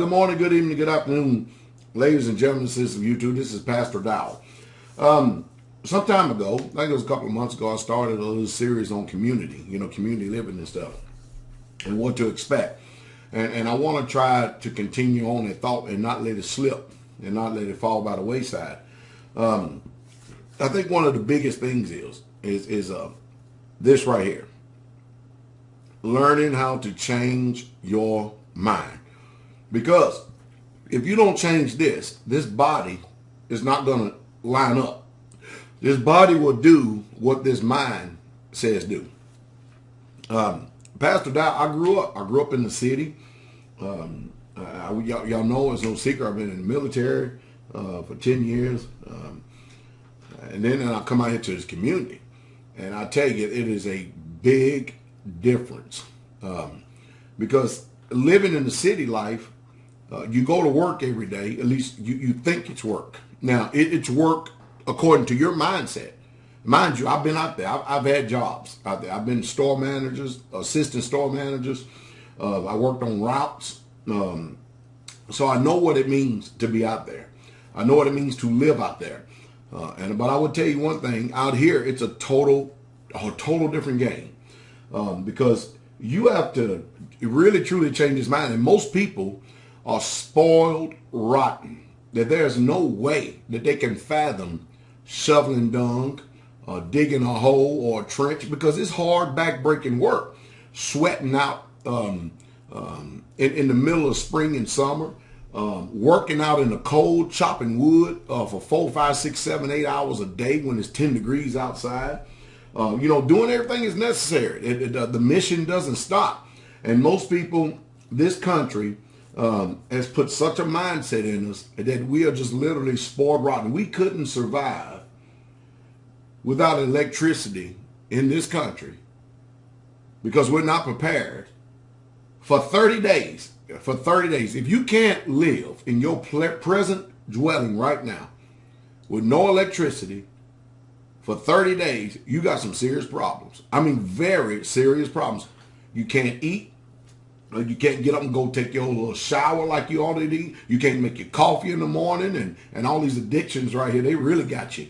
Good morning, good evening, good afternoon, ladies and gentlemen, citizens of YouTube. This is Pastor Dow. Some time ago, I think it was a couple of months ago, I started a little series on community, community living and stuff, and what to expect. And I want to try to continue on that thought and not let it slip and not let it fall by the wayside. I think one of the biggest things is this right here. Learning how to change your mind. Because if you don't change this body is not going to line up. This body will do what this mind says do. Pastor Dow, I grew up in the city. Y'all know it's no secret. I've been in the military for 10 years. And then I come out here to this community. And I tell you, it is a big difference. Because living in the city life, you go to work every day, at least you think it's work. Now, it's work according to your mindset. Mind you, I've been out there. I've had jobs out there. I've been store managers, assistant store managers. I worked on routes. So I know what it means to be out there. I know what it means to live out there. But I would tell you one thing. Out here, it's a total different game. Because you have to really, truly change his mind. And most people are spoiled rotten. That there's no way that they can fathom shoveling dung, digging a hole or a trench, because it's hard, back-breaking work. Sweating out in the middle of spring and summer, working out in the cold, chopping wood for 4, 5, 6, 7, 8 hours a day when it's 10 degrees outside. Doing everything is necessary. The mission doesn't stop. And most people, this country, has put such a mindset in us that we are just literally spoiled rotten. We couldn't survive without electricity in this country because we're not prepared for 30 days. For 30 days. If you can't live in your present dwelling right now with no electricity for 30 days, you got some serious problems. I mean, very serious problems. You can't eat. You can't get up and go take your little shower like you ought to do. You can't make your coffee in the morning and all these addictions right here. They really got you.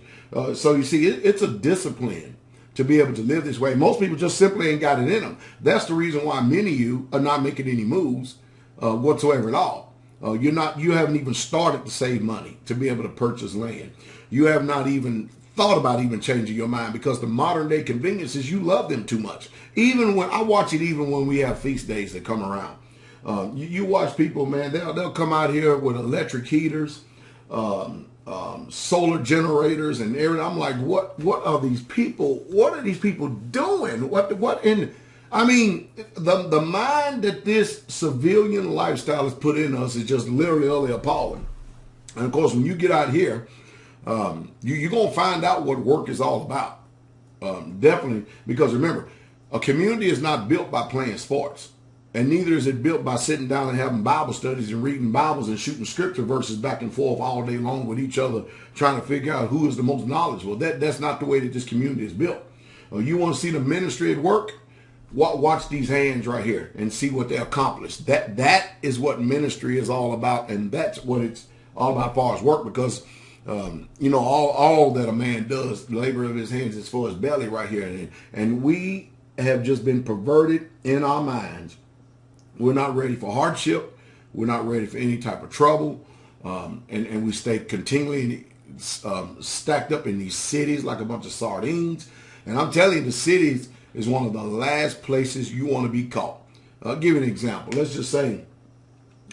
So you see, it's a discipline to be able to live this way. Most people just simply ain't got it in them. That's the reason why many of you are not making any moves whatsoever at all. You haven't even started to save money to be able to purchase land. You have not even thought about even changing your mind because the modern day conveniences, you love them too much. Even when I watch it, even when we have feast days that come around, you watch people, man, they'll come out here with electric heaters, solar generators and everything. I'm like, what are these people? What are these people doing? I mean, the mind that this civilian lifestyle has put in us is just literally appalling. And of course, when you get out here, you're going to find out what work is all about. Definitely, because remember, a community is not built by playing sports. And neither is it built by sitting down and having Bible studies and reading Bibles and shooting scripture verses back and forth all day long with each other, trying to figure out who is the most knowledgeable. That's not the way that this community is built. You want to see the ministry at work? Watch these hands right here and see what they accomplished. That is what ministry is all about, and that's what it's all about as far as work, because all that a man does, the labor of his hands is for his belly right here. And we have just been perverted in our minds. We're not ready for hardship. We're not ready for any type of trouble. And we stay continually stacked up in these cities like a bunch of sardines. And I'm telling you, the cities is one of the last places you want to be caught. I'll give you an example. Let's just say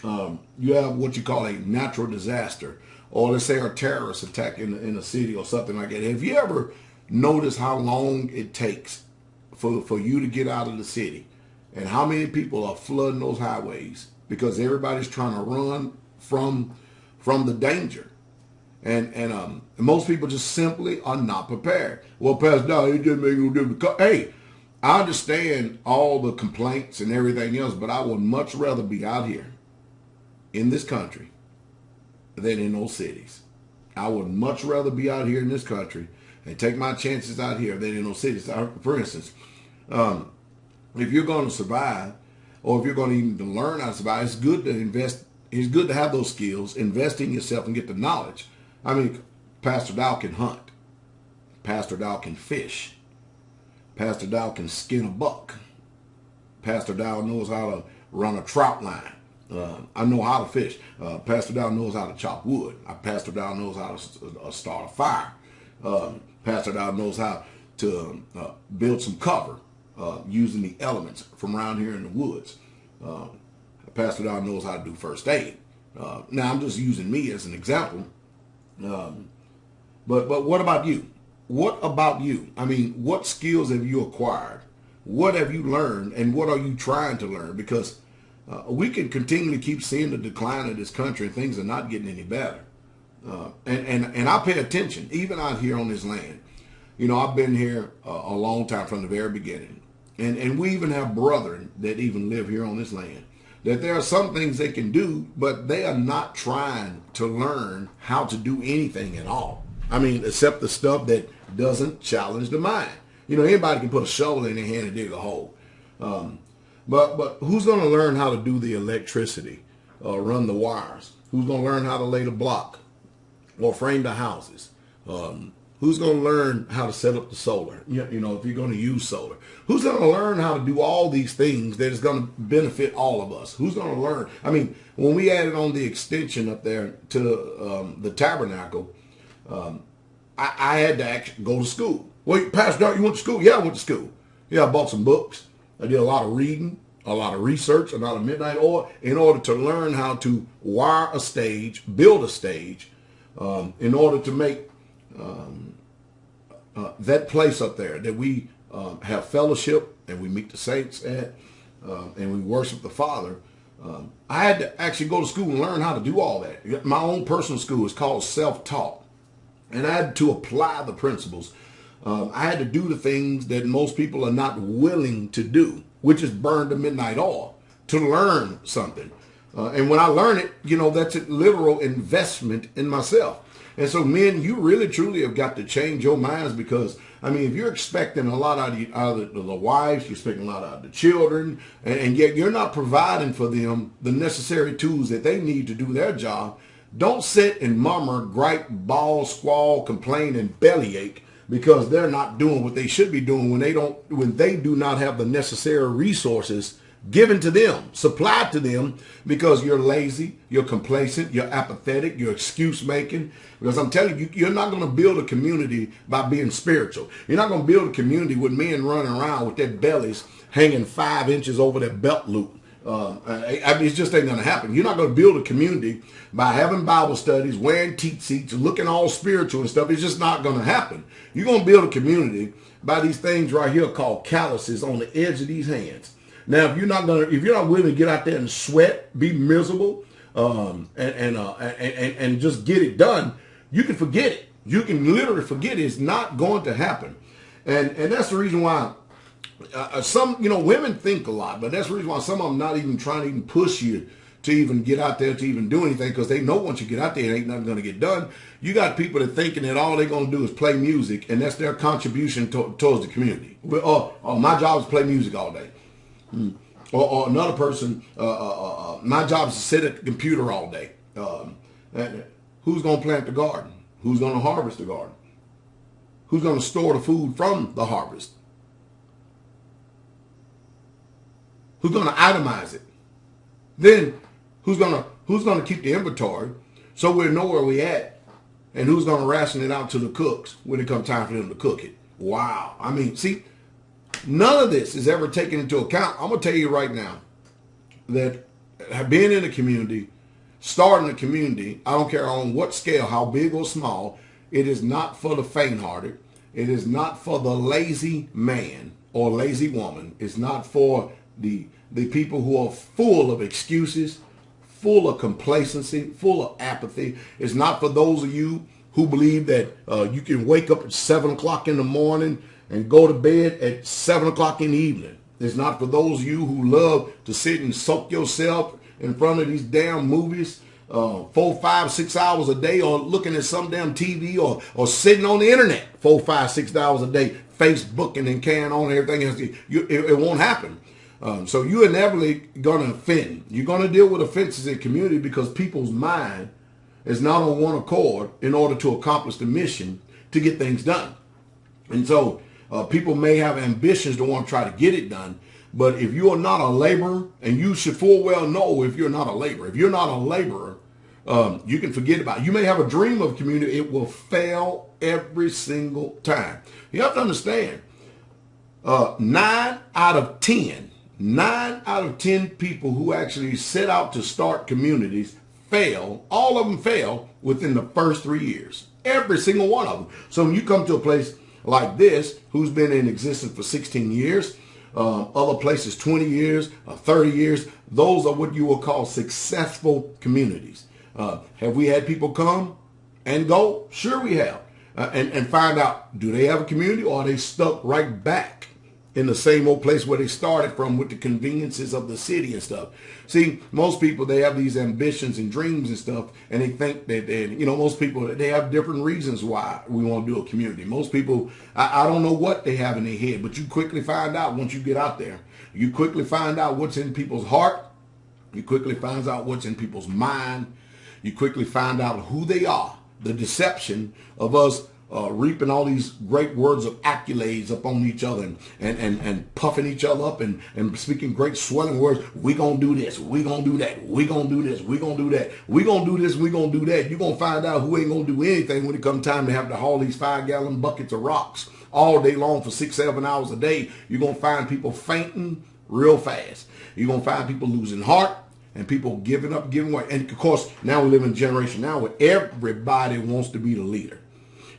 you have what you call a natural disaster, or let's say a terrorist attack in a city or something like that. Have you ever noticed how long it takes for you to get out of the city, and how many people are flooding those highways because everybody's trying to run from the danger? And most people just simply are not prepared. Well, Pastor Dow, it didn't make no difference. Hey, I understand all the complaints and everything else, but I would much rather be out here in this country than in those cities. I would much rather be out here in this country and take my chances out here than in those cities. For instance, if you're going to survive, or if you're going to even learn how to survive, it's good to invest It's good to have those skills, invest in yourself and get the knowledge. I mean, Pastor Dow can hunt. Pastor Dow can fish. Pastor Dow can skin a buck. Pastor Dow knows how to run a trout line. I know how to fish. Pastor Dow knows how to chop wood. Pastor Dow knows how to start a fire. Pastor Dow knows how to build some cover using the elements from around here in the woods. Pastor Dow knows how to do first aid. Now, I'm just using me as an example. But what about you? What about you? I mean, what skills have you acquired? What have you learned, and what are you trying to learn? Because we can continually keep seeing the decline of this country, and things are not getting any better. And I pay attention, even out here on this land. You know, I've been here a long time from the very beginning. And we even have brethren that even live here on this land. That there are some things they can do, but they are not trying to learn how to do anything at all. I mean, except the stuff that doesn't challenge the mind. You know, anybody can put a shovel in their hand and dig a hole. But who's going to learn how to do the electricity, run the wires? Who's going to learn how to lay the block or frame the houses? Who's going to learn how to set up the solar? You know, if you're going to use solar. Who's going to learn how to do all these things that is going to benefit all of us? Who's going to learn? I mean, when we added on the extension up there to the tabernacle, I had to actually go to school. Well, Pastor Dark, you went to school? Yeah, I went to school. Yeah, I bought some books. I did a lot of reading, a lot of research, a lot of midnight oil in order to learn how to wire a stage, build a stage, in order to make that place up there that we have fellowship and we meet the saints at, and we worship the Father. I had to actually go to school and learn how to do all that. My own personal school is called Self-Taught. And I had to apply the principles. I had to do the things that most people are not willing to do, which is burn the midnight oil, to learn something. And when I learn it, you know, that's a literal investment in myself. And so, men, you really, truly have got to change your minds because, I mean, if you're expecting a lot out of the wives, you're expecting a lot out of the children, and yet you're not providing for them the necessary tools that they need to do their job, don't sit and murmur, gripe, bawl, squall, complain, and bellyache because they're not doing what they should be doing when they do not have the necessary resources given to them, supplied to them, because you're lazy, you're complacent, you're apathetic, you're excuse making. Because I'm telling you, you're not going to build a community by being spiritual. You're not going to build a community with men running around with their bellies hanging 5 inches over their belt loop. I mean, it just ain't going to happen. You're not going to build a community by having Bible studies, wearing teat seats, looking all spiritual and stuff. It's just not going to happen. You're going to build a community by these things right here called calluses on the edge of these hands. Now, if you're not willing to get out there and sweat, be miserable, and just get it done, you can forget it. You can literally forget it. It's not going to happen, and that's the reason why. Some, you know, women think a lot, but that's the reason why some of them not even trying to even push you to even get out there to even do anything, because they know once you get out there, it ain't nothing going to get done. You got people that thinking that all they're going to do is play music, and that's their contribution towards the community. My job is to play music all day. Or another person, my job is to sit at the computer all day. Who's going to plant the garden? Who's going to harvest the garden? Who's going to store the food from the harvest? Who's going to itemize it? Then who's going to keep the inventory so we'll know where we at? And who's going to ration it out to the cooks when it comes time for them to cook it? Wow. I mean, see, none of this is ever taken into account. I'm going to tell you right now that being in a community, starting a community, I don't care on what scale, how big or small, it is not for the faint-hearted. It is not for the lazy man or lazy woman. It's not for the people who are full of excuses, full of complacency, full of apathy. It's not for those of you who believe that you can wake up at 7 o'clock in the morning and go to bed at 7 o'clock in the evening. It's not for those of you who love to sit and soak yourself in front of these damn movies 4, 5, 6 hours a day, or looking at some damn TV, or sitting on the internet 4, 5, 6 hours a day, Facebooking and carrying on and everything else. It won't happen. So you're inevitably going to offend. You're going to deal with offenses in community because people's mind is not on one accord in order to accomplish the mission to get things done. And so people may have ambitions to want to try to get it done. But if you are not a laborer, and you should full well know if you're not a laborer. If you're not a laborer, you can forget about it. You may have a dream of community. It will fail every single time. You have to understand, 9 out of 10 people who actually set out to start communities fail. All of them fail within the first 3 years. Every single one of them. So when you come to a place like this, who's been in existence for 16 years, other places 20 years, 30 years, those are what you will call successful communities. Have we had people come and go? Sure we have. And find out, do they have a community, or are they stuck right back in the same old place where they started from with the conveniences of the city and stuff? See, most people, they have these ambitions and dreams and stuff, and they think that, most people, they have different reasons why we want to do a community. Most people, I don't know what they have in their head, but you quickly find out once you get out there. You quickly find out what's in people's heart. You quickly find out what's in people's mind. You quickly find out who they are. The deception of us reaping all these great words of accolades upon each other and puffing each other up and speaking great swelling words. We gonna do this, we gonna do that, we gonna do this, we gonna do that, we gonna do this, we gonna do that. You're gonna find out who ain't gonna do anything when it comes time to have to haul these 5-gallon buckets of rocks all day long for 6-7 hours a day. You're gonna find people fainting real fast. You're gonna find people losing heart and people giving up, giving away. And of course, now we live in a generation now where everybody wants to be the leader.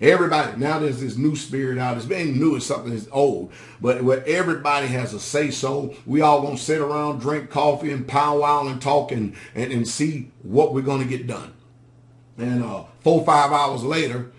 Everybody, now there's this new spirit out. It's being new, it's something that's old, but where everybody has a say-so. We all gonna sit around, drink coffee and powwow and talk and see what we're gonna get done. And 4 or 5 hours later,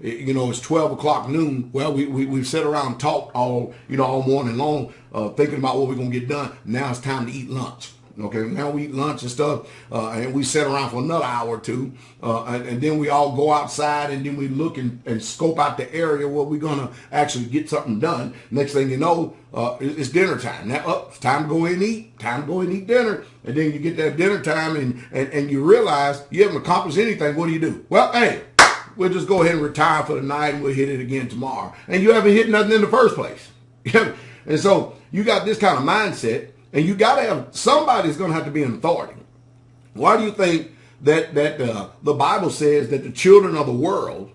it's 12 o'clock noon. Well, we've sat around and talked all morning long, thinking about what we're gonna get done. Now it's time to eat lunch. Okay, now we eat lunch and stuff, and we sit around for another hour or two, and then we all go outside, and then we look and scope out the area where we're going to actually get something done. Next thing you know, it's dinner time. Now, it's time to go in and eat, dinner, and then you get that dinner time, and you realize you haven't accomplished anything. What do? Well, hey, we'll just go ahead and retire for the night, and we'll hit it again tomorrow. And you haven't hit nothing in the first place. And so you got this kind of mindset. And you got to have, somebody's going to have to be an authority. Why do you think that the Bible says that the children of the world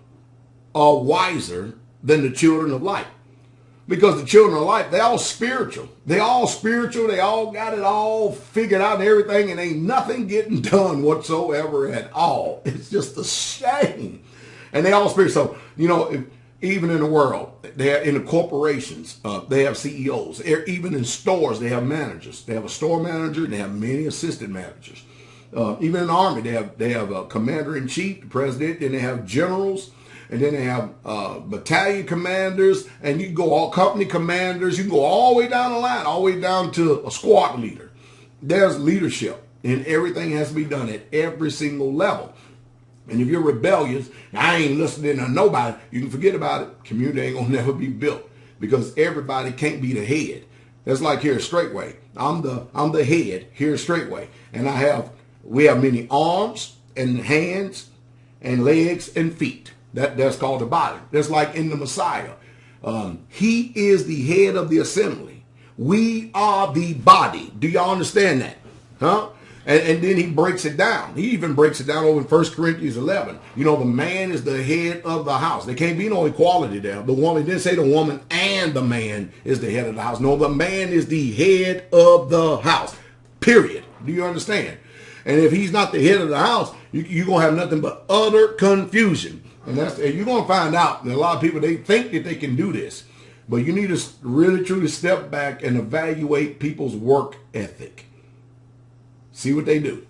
are wiser than the children of light? Because the children of light, they're all spiritual. They all got it all figured out and everything, and ain't nothing getting done whatsoever at all. It's just a shame. And they all spiritual. So, even in the world, they have, in the corporations, they have CEOs. Even in stores, they have managers. They have a store manager, and they have many assistant managers. Even in the army, they have a commander-in-chief, the president, then they have generals, and then they have battalion commanders, and you can go all company commanders. You can go all the way down the line, all the way down to a squad leader. There's leadership, and everything has to be done at every single level. And if you're rebellious, I ain't listening to nobody, you can forget about it. Community ain't gonna never be built because everybody can't be the head. That's like here at Straightway. I'm the head here at Straightway, and we have many arms and hands and legs and feet. That's called the body. That's like in the Messiah. He is the head of the assembly. We are the body. Do y'all understand that? Huh? And then he breaks it down. He even breaks it down over in 1 Corinthians 11. The man is the head of the house. There can't be no equality there. The woman didn't say the woman and the man is the head of the house. No, the man is the head of the house. Period. Do you understand? And if he's not the head of the house, you're going to have nothing but utter confusion. And you're going to find out that a lot of people, they think that they can do this. But you need to really, truly step back and evaluate people's work ethic. See what they do.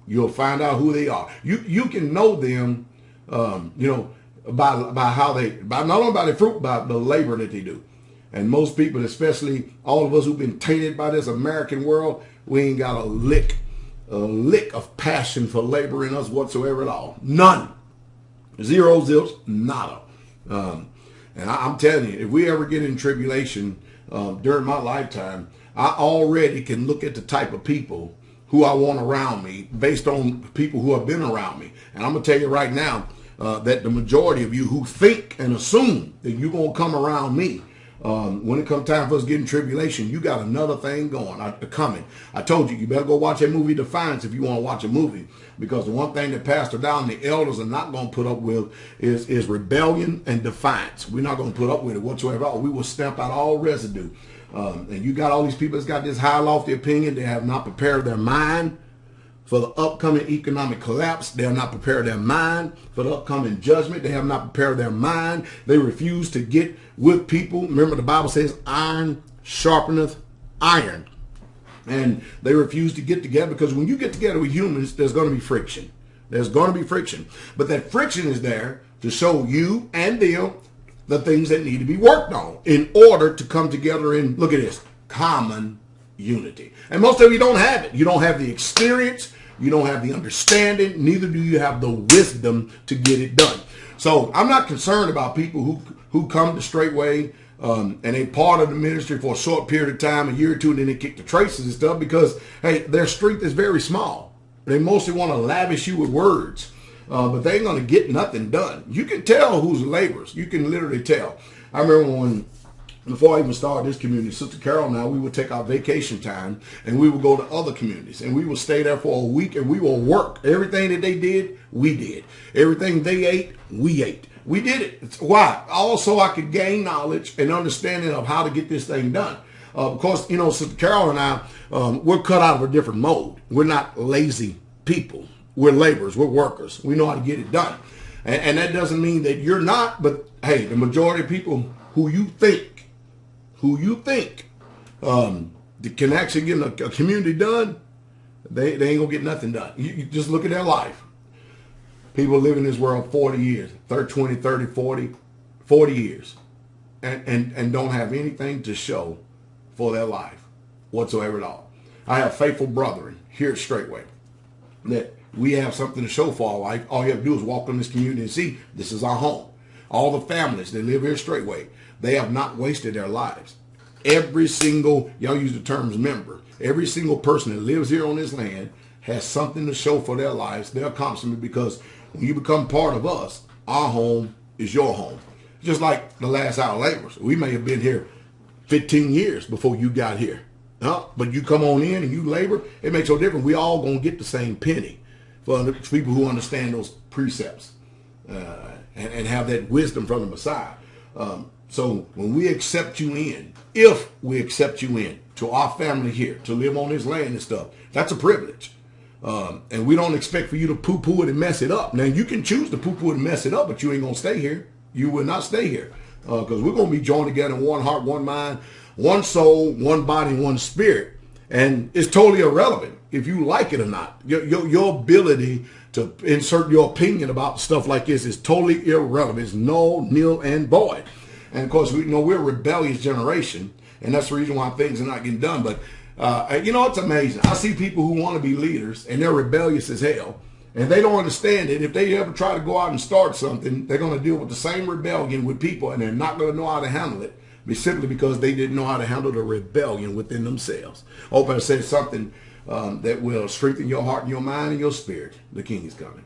You'll find out who they are. You can know them, by how not only by the fruit, by the labor that they do. And most people, especially all of us who've been tainted by this American world, we ain't got a lick of passion for labor in us whatsoever at all. None. Zero, zilch, nada. And I'm telling you, if we ever get in tribulation, during my lifetime, I already can look at the type of people who I want around me based on people who have been around me. And I'm going to tell you right now that the majority of you who think and assume that you're going to come around me, when it comes time for us getting tribulation, you got another thing coming. I told you, you better go watch that movie Defiance if you want to watch a movie, because the one thing that Pastor Dow and the elders are not going to put up with is rebellion and defiance. We're not going to put up with it whatsoever. We will stamp out all residue. And you got all these people that's got this high lofty opinion. They have not prepared their mind for the upcoming economic collapse. They have not prepared their mind for the upcoming judgment. They have not prepared their mind. They refuse to get with people. Remember, the Bible says iron sharpeneth iron. And they refuse to get together, because when you get together with humans, there's going to be friction. There's going to be friction. But that friction is there to show you and them the things that need to be worked on in order to come together in, look at this, common unity. And most of you don't have it. You don't have the experience. You don't have the understanding. Neither do you have the wisdom to get it done. So I'm not concerned about people who come to Straightway and they part of the ministry for a short period of time, a year or two, and then they kick the traces and stuff, because, hey, their strength is very small. They mostly want to lavish you with words. But they ain't going to get nothing done. You can tell who's laborers. You can literally tell. I remember before I even started this community, Sister Carol and I, we would take our vacation time and we would go to other communities and we would stay there for a week and we will work. Everything that they did, we did. Everything they ate, we ate. We did it. Why? Also, I could gain knowledge and understanding of how to get this thing done. Of course, you know, Sister Carol and I, we're cut out of a different mode. We're not lazy people. We're laborers. We're workers. We know how to get it done. And that doesn't mean that you're not, but hey, the majority of people who you think that can actually get a community done, they ain't going to get nothing done. You just look at their life. People live in this world 40 years, 20, 30, 40 years, and don't have anything to show for their life whatsoever at all. I have faithful brethren here at Straightway that we have something to show for our life. All you have to do is walk in this community and see this is our home. All the families that live here Straightway, they have not wasted their lives. Every single, y'all use the terms member, every single person that lives here on this land has something to show for their lives, their accomplishment, because when you become part of us, our home is your home. Just like the last hour laborers. We may have been here 15 years before you got here. But you come on in and you labor, it makes no difference. We all going to get the same penny. For people who understand those precepts and have that wisdom from the Messiah. So when we accept you in, if we accept you in to our family here, to live on this land and stuff, that's a privilege. And we don't expect for you to poo-poo it and mess it up. Now, you can choose to poo-poo it and mess it up, but you ain't going to stay here. You will not stay here, because we're going to be joined together in one heart, one mind, one soul, one body, one spirit. And it's totally irrelevant if you like it or not. Your ability to insert your opinion about stuff like this is totally irrelevant. It's null, nil, and void. And of course, we know we're a rebellious generation, and that's the reason why things are not getting done. But you know, it's amazing. I see people who want to be leaders, and they're rebellious as hell, and they don't understand it. If they ever try to go out and start something, they're going to deal with the same rebellion with people, and they're not going to know how to handle it. Simply because they didn't know how to handle the rebellion within themselves. I hope I said something that will strengthen your heart and your mind and your spirit. The King is coming.